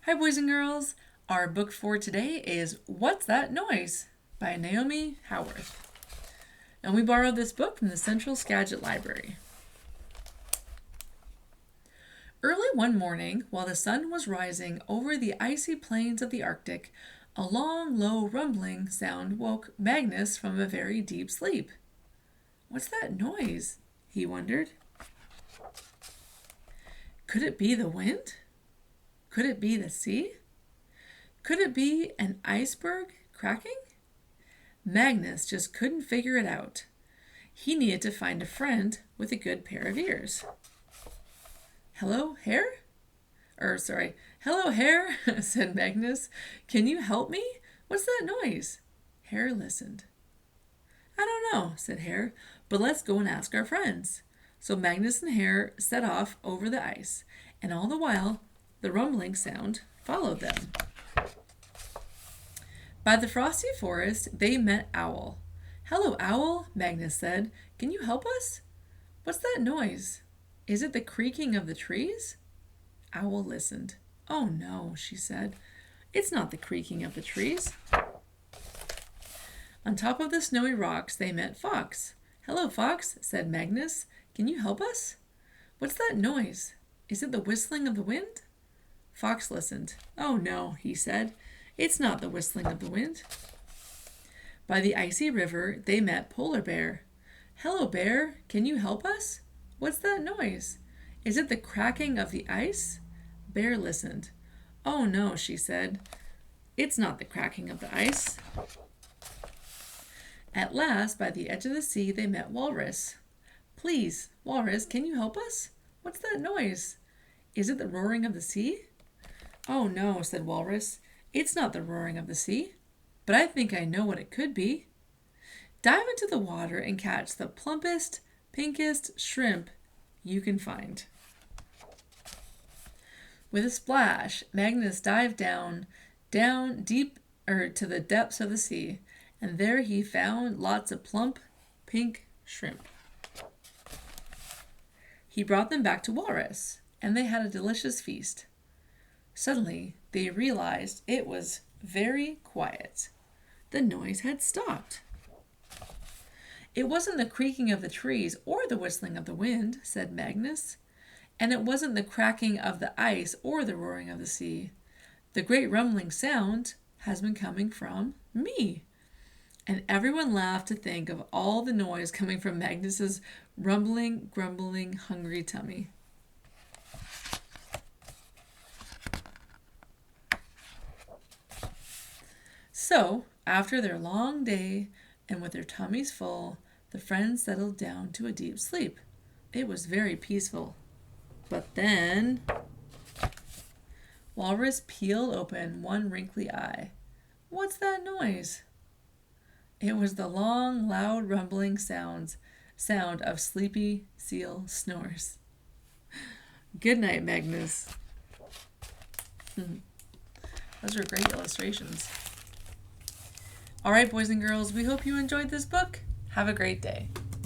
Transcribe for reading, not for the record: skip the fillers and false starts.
Hi, boys and girls. Our book for today is What's That Noise by Naomi Howarth. And we borrowed this book from the Central Skagit Library. Early one morning, while the sun was rising over the icy plains of the Arctic, a long, low rumbling sound woke Magnus from a very deep sleep. What's that noise? He wondered. Could it be the wind? Could it be the sea? Could it be an iceberg cracking? Magnus just couldn't figure it out. He needed to find a friend with a good pair of ears. Hello, Hare? Hello, Hare, said Magnus. Can you help me? What's that noise? Hare listened. I don't know, said Hare, but let's go and ask our friends. So Magnus and Hare set off over the ice, and all the while, the rumbling sound followed them. By the frosty forest, they met Owl. Hello, Owl, Magnus said. Can you help us? What's that noise? Is it the creaking of the trees? Owl listened. Oh no, she said. It's not the creaking of the trees. On top of the snowy rocks, they met Fox. Hello, Fox, said Magnus. Can you help us? What's that noise? Is it the whistling of the wind? Fox listened. Oh no, he said. It's not the whistling of the wind. By the icy river, they met Polar Bear. Hello, Bear. Can you help us? What's that noise? Is it the cracking of the ice? Bear listened. Oh no, she said. It's not the cracking of the ice. At last, by the edge of the sea, they met Walrus. Please, Walrus, can you help us? What's that noise? Is it the roaring of the sea? Oh no, said Walrus. It's not the roaring of the sea, but I think I know what it could be. Dive into the water and catch the plumpest, pinkest shrimp you can find. With a splash, Magnus dived down deep to the depths of the sea, and there he found lots of plump, pink shrimp. He brought them back to Walrus, and they had a delicious feast. Suddenly, they realized it was very quiet. The noise had stopped. It wasn't the creaking of the trees or the whistling of the wind, said Magnus, and it wasn't the cracking of the ice or the roaring of the sea. The great rumbling sound has been coming from me. And everyone laughed to think of all the noise coming from Magnus's rumbling, grumbling, hungry tummy. So, after their long day and with their tummies full, the friends settled down to a deep sleep. It was very peaceful. But then, Walrus peeled open one wrinkly eye. What's that noise? It was the long, loud, rumbling sound of sleepy seal snores. Good night, Magnus. Those are great illustrations. All right, boys and girls, we hope you enjoyed this book. Have a great day.